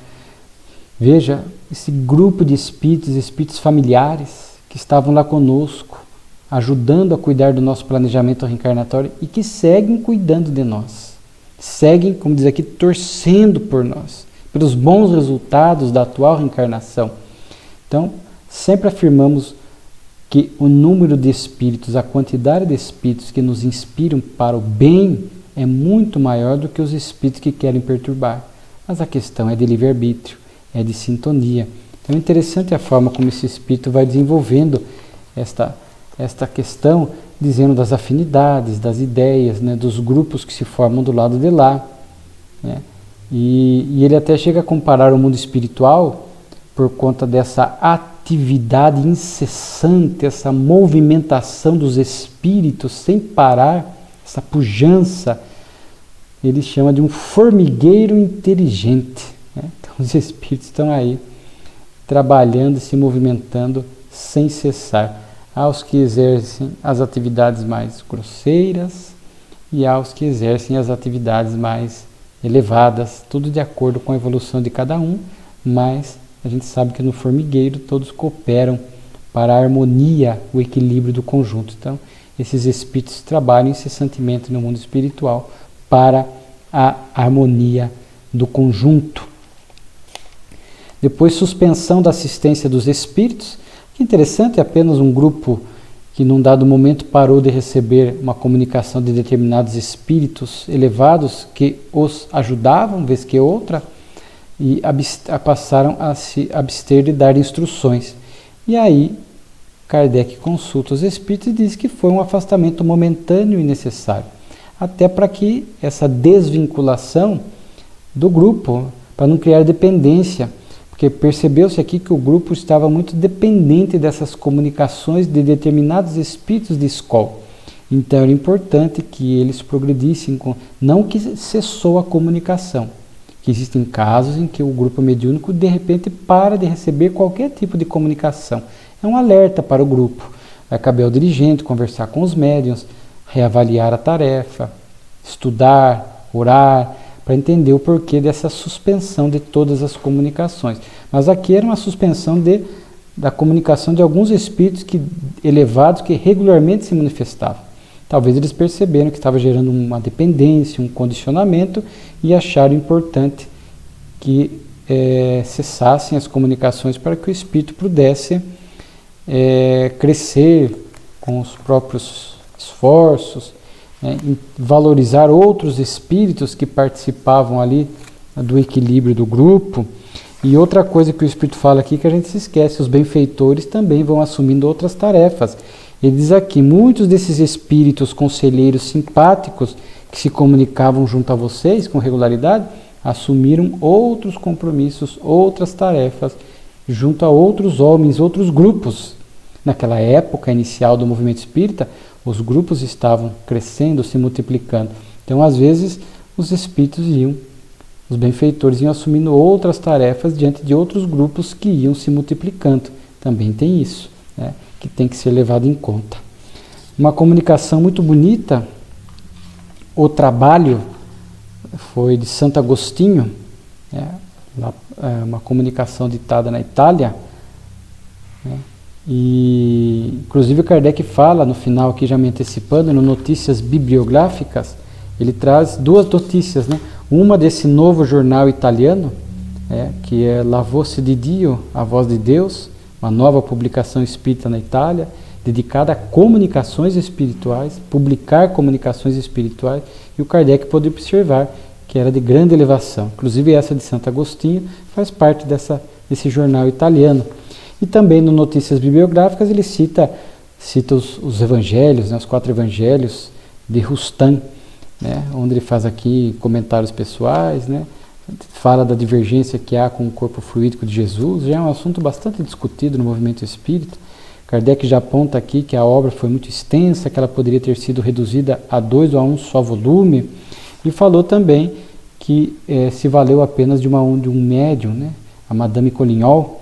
Veja, esse grupo de espíritos familiares que estavam lá conosco, ajudando a cuidar do nosso planejamento reencarnatório e que seguem cuidando de nós. Seguem, como diz aqui, torcendo por nós, pelos bons resultados da atual reencarnação. Então, sempre afirmamos que o número de espíritos, a quantidade de espíritos que nos inspiram para o bem é muito maior do que os espíritos que querem perturbar. Mas a questão é de livre-arbítrio, é de sintonia. Então é interessante a forma como esse espírito vai desenvolvendo esta questão, dizendo das afinidades, das ideias, né, dos grupos que se formam do lado de lá. Né? E ele até chega a comparar o mundo espiritual, por conta dessa atividade incessante, essa movimentação dos espíritos sem parar, essa pujança, ele chama de um formigueiro inteligente. Né? Então os espíritos estão aí, trabalhando e se movimentando sem cessar. Aos que exercem as atividades mais grosseiras e aos que exercem as atividades mais elevadas, tudo de acordo com a evolução de cada um, mas a gente sabe que no formigueiro todos cooperam para a harmonia, o equilíbrio do conjunto. Então, esses espíritos trabalham incessantemente no mundo espiritual para a harmonia do conjunto. Depois, suspensão da assistência dos espíritos. Que interessante, apenas um grupo que num dado momento parou de receber uma comunicação de determinados espíritos elevados que os ajudavam, vez que outra, e passaram a se abster de dar instruções. E aí, Kardec consulta os espíritos e diz que foi um afastamento momentâneo e necessário, até para que essa desvinculação do grupo, para não criar dependência, porque percebeu-se aqui que o grupo estava muito dependente dessas comunicações de determinados espíritos de escola. Então era importante que eles progredissem, não que cessou a comunicação, que existem casos em que o grupo mediúnico de repente para de receber qualquer tipo de comunicação. É um alerta para o grupo. Vai caber ao dirigente conversar com os médiuns, reavaliar a tarefa, estudar, orar, para entender o porquê dessa suspensão de todas as comunicações. Mas aqui era uma suspensão da comunicação de alguns espíritos elevados que regularmente se manifestavam. Talvez eles perceberam que estava gerando uma dependência, um condicionamento e acharam importante que cessassem as comunicações para que o espírito pudesse crescer com os próprios esforços, em valorizar outros espíritos que participavam ali do equilíbrio do grupo. E outra coisa que o Espírito fala aqui que a gente se esquece, os benfeitores também vão assumindo outras tarefas. Ele diz aqui, muitos desses espíritos conselheiros simpáticos que se comunicavam junto a vocês com regularidade, assumiram outros compromissos, outras tarefas, junto a outros homens, outros grupos. Naquela época inicial do movimento espírita, os grupos estavam crescendo, se multiplicando. Então, às vezes, os espíritos os benfeitores iam assumindo outras tarefas diante de outros grupos que iam se multiplicando. Também tem isso, né, que tem que ser levado em conta. Uma comunicação muito bonita, o trabalho foi de Santo Agostinho, uma comunicação ditada na Itália, né, e inclusive Kardec fala no final aqui, já me antecipando, no Notícias Bibliográficas, ele traz duas notícias, né? Uma desse novo jornal italiano, que é La Voce di Dio, a voz de Deus, uma nova publicação espírita na Itália, dedicada a comunicações espirituais, publicar comunicações espirituais, e o Kardec pôde observar que era de grande elevação. Inclusive essa de Santo Agostinho faz parte desse jornal italiano. E também no Notícias Bibliográficas ele cita os evangelhos, os 4 evangelhos de Rustam, onde ele faz aqui comentários pessoais, fala da divergência que há com o corpo fluídico de Jesus, já é um assunto bastante discutido no movimento espírita. Kardec já aponta aqui que a obra foi muito extensa, que ela poderia ter sido reduzida a 2 ou a 1 só volume, e falou também que se valeu apenas de um médium, a Madame Collignon,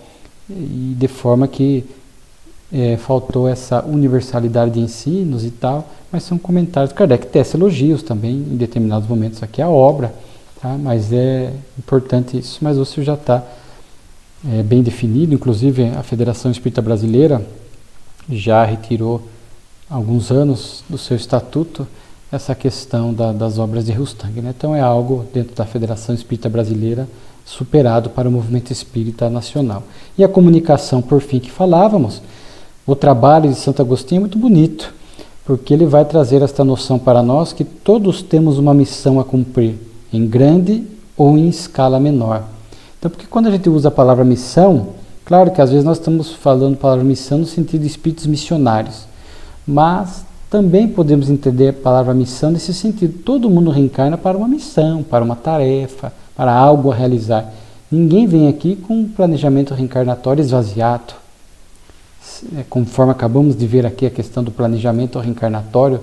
e de forma que faltou essa universalidade de ensinos e tal, mas são comentários. Kardec tece elogios também em determinados momentos aqui à obra, tá? Mas é importante isso, mas isso já está bem definido. Inclusive a Federação Espírita Brasileira já retirou há alguns anos do seu estatuto essa questão das obras de Rustam, Então é algo dentro da Federação Espírita Brasileira superado para o movimento espírita nacional. E a comunicação, por fim, que falávamos, o trabalho de Santo Agostinho é muito bonito, porque ele vai trazer esta noção para nós que todos temos uma missão a cumprir, em grande ou em escala menor. Então, porque quando a gente usa a palavra missão, claro que às vezes nós estamos falando a palavra missão no sentido de espíritos missionários, mas também podemos entender a palavra missão nesse sentido. Todo mundo reencarna para uma missão, para uma tarefa, para algo a realizar. Ninguém vem aqui com um planejamento reencarnatório esvaziado. Conforme acabamos de ver aqui a questão do planejamento reencarnatório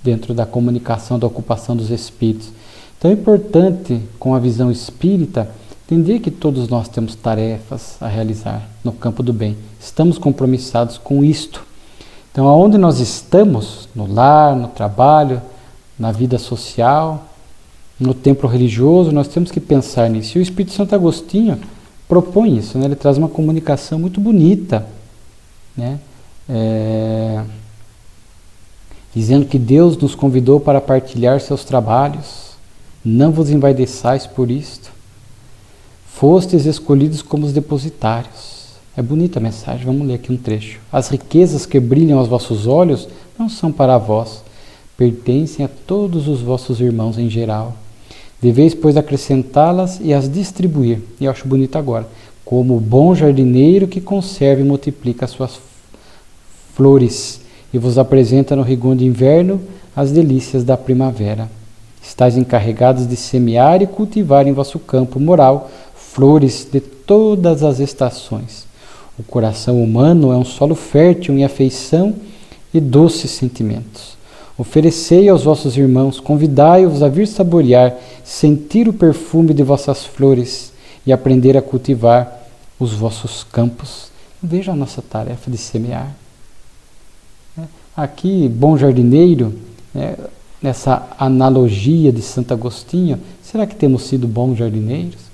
dentro da comunicação, da ocupação dos espíritos. Então é importante, com a visão espírita, entender que todos nós temos tarefas a realizar no campo do bem. Estamos compromissados com isto. Então, aonde nós estamos, no lar, no trabalho, na vida social, no templo religioso, nós temos que pensar nisso. E o Espírito Santo Agostinho propõe isso, Ele traz uma comunicação muito bonita, dizendo que Deus nos convidou para partilhar seus trabalhos. Não vos envaideçais por isto. Fostes escolhidos como os depositários. É bonita a mensagem, vamos ler aqui um trecho. As riquezas que brilham aos vossos olhos não são para vós, pertencem a todos os vossos irmãos em geral. Deveis, pois, acrescentá-las e as distribuir. E eu acho bonito agora. Como o bom jardineiro que conserva e multiplica as suas flores e vos apresenta no rigor de inverno as delícias da primavera. Estais encarregados de semear e cultivar em vosso campo moral flores de todas as estações. O coração humano é um solo fértil em afeição e doces sentimentos. Oferecei aos vossos irmãos, convidai-os a vir saborear, sentir o perfume de vossas flores e aprender a cultivar os vossos campos. Veja a nossa tarefa de semear. Aqui, bom jardineiro, nessa analogia de Santo Agostinho, será que temos sido bons jardineiros?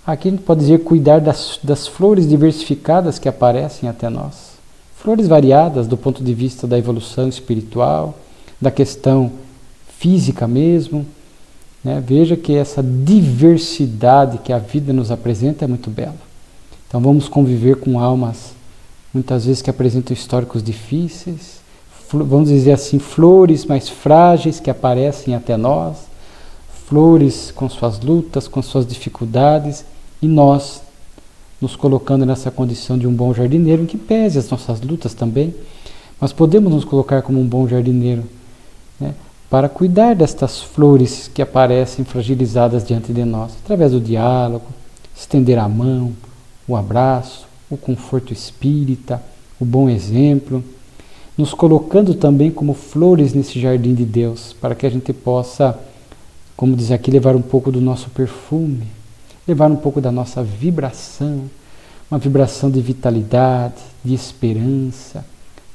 Aqui a gente pode dizer cuidar das flores diversificadas que aparecem até nós. Flores variadas do ponto de vista da evolução espiritual, da questão física mesmo. Veja que essa diversidade que a vida nos apresenta é muito bela. Então vamos conviver com almas, muitas vezes que apresentam históricos difíceis, vamos dizer assim, flores mais frágeis que aparecem até nós, flores com suas lutas, com suas dificuldades, e nós nos colocando nessa condição de um bom jardineiro, em que pese as nossas lutas também, mas podemos nos colocar como um bom jardineiro, para cuidar destas flores que aparecem fragilizadas diante de nós, através do diálogo, estender a mão, o abraço, o conforto espírita, o bom exemplo, nos colocando também como flores nesse jardim de Deus, para que a gente possa, como diz aqui, levar um pouco do nosso perfume, levar um pouco da nossa vibração, uma vibração de vitalidade, de esperança,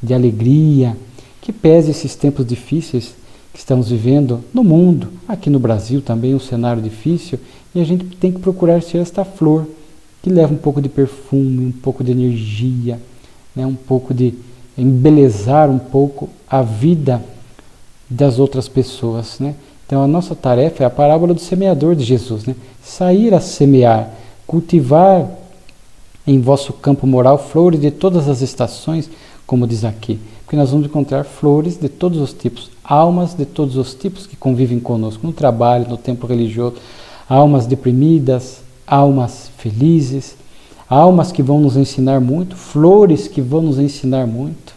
de alegria, que pese esses tempos difíceis que estamos vivendo no mundo, aqui no Brasil também, um cenário difícil, e a gente tem que procurar ser esta flor, que leva um pouco de perfume, um pouco de energia, um pouco de embelezar um pouco a vida das outras pessoas. Então a nossa tarefa é a parábola do semeador de Jesus, sair a semear, cultivar em vosso campo moral flores de todas as estações, como diz aqui, porque nós vamos encontrar flores de todos os tipos, almas de todos os tipos que convivem conosco, no trabalho, no tempo religioso, almas deprimidas, almas felizes, almas que vão nos ensinar muito, flores que vão nos ensinar muito,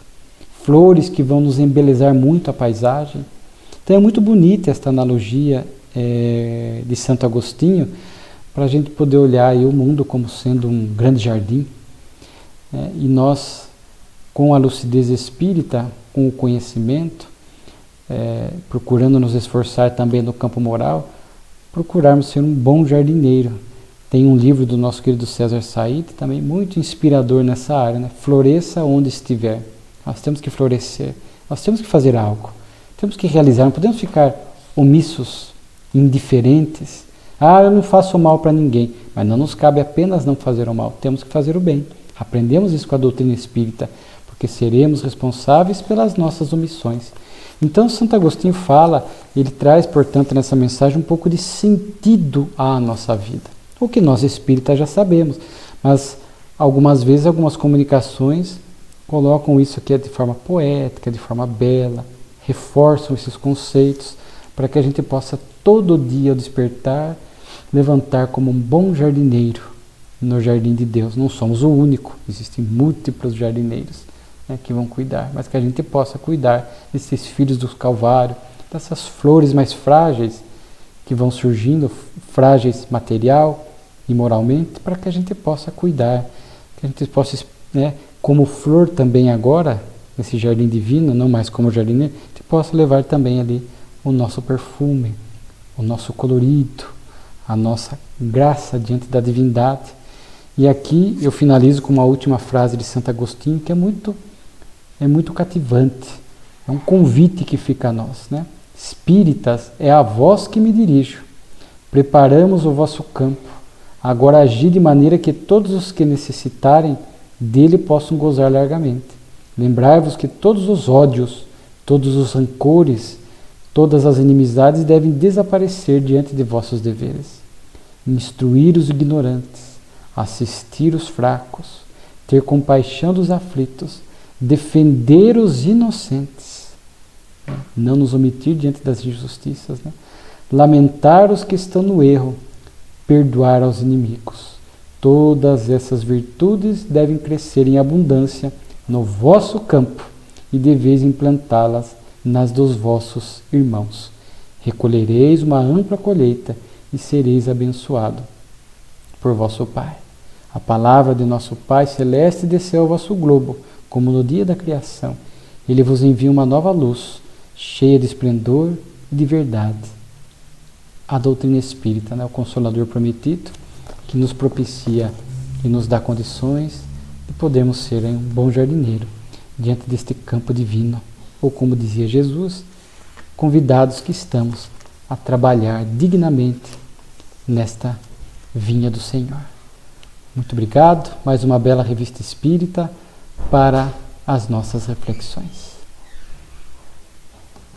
flores que vão nos embelezar muito a paisagem. Então é muito bonita esta analogia de Santo Agostinho, para a gente poder olhar aí o mundo como sendo um grande jardim, e nós, com a lucidez espírita, com o conhecimento, procurando nos esforçar também no campo moral, procurarmos ser um bom jardineiro. Tem um livro do nosso querido César Said, também muito inspirador nessa área, né? Floresça onde estiver. Nós temos que florescer, nós temos que fazer algo, temos que realizar, não podemos ficar omissos, indiferentes. Eu não faço mal para ninguém, mas não nos cabe apenas não fazer o mal, temos que fazer o bem. Aprendemos isso com a doutrina espírita, porque seremos responsáveis pelas nossas omissões. Então Santo Agostinho fala, ele traz, portanto, nessa mensagem um pouco de sentido à nossa vida. O que nós espíritas já sabemos, mas algumas vezes algumas comunicações colocam isso aqui de forma poética, de forma bela, reforçam esses conceitos para que a gente possa todo dia ao despertar levantar como um bom jardineiro no jardim de Deus. Não somos o único, existem múltiplos jardineiros, né, que vão cuidar, mas que a gente possa cuidar desses filhos do Calvário, dessas flores mais frágeis que vão surgindo, frágeis material e moralmente, para que a gente possa cuidar, que a gente possa, né, como flor também agora, nesse jardim divino, não mais como jardineiro, a gente possa levar também ali o nosso perfume, o nosso colorido, a nossa graça diante da divindade. E aqui eu finalizo com uma última frase de Santo Agostinho, que é muito cativante, é um convite que fica a nós, né? Espíritas, é a vós que me dirijo, preparamos o vosso campo, agora agi de maneira que todos os que necessitarem dele possam gozar largamente. Lembrai-vos que todos os ódios, todos os rancores, todas as inimizades devem desaparecer diante de vossos deveres. Instruir os ignorantes, assistir os fracos, ter compaixão dos aflitos, defender os inocentes, não nos omitir diante das injustiças, né? Lamentar os que estão no erro, perdoar aos inimigos. Todas essas virtudes devem crescer em abundância no vosso campo e deveis implantá-las nas dos vossos irmãos. Recolhereis uma ampla colheita e sereis abençoado por vosso Pai. A palavra de nosso Pai Celeste desceu ao vosso globo, como no dia da criação. Ele vos envia uma nova luz, cheia de esplendor e de verdade. A doutrina espírita, né? O Consolador prometido, que nos propicia e nos dá condições de podermos ser um bom jardineiro diante deste campo divino. Ou como dizia Jesus, convidados que estamos a trabalhar dignamente nesta vinha do Senhor. Muito obrigado, mais uma bela revista espírita para as nossas reflexões.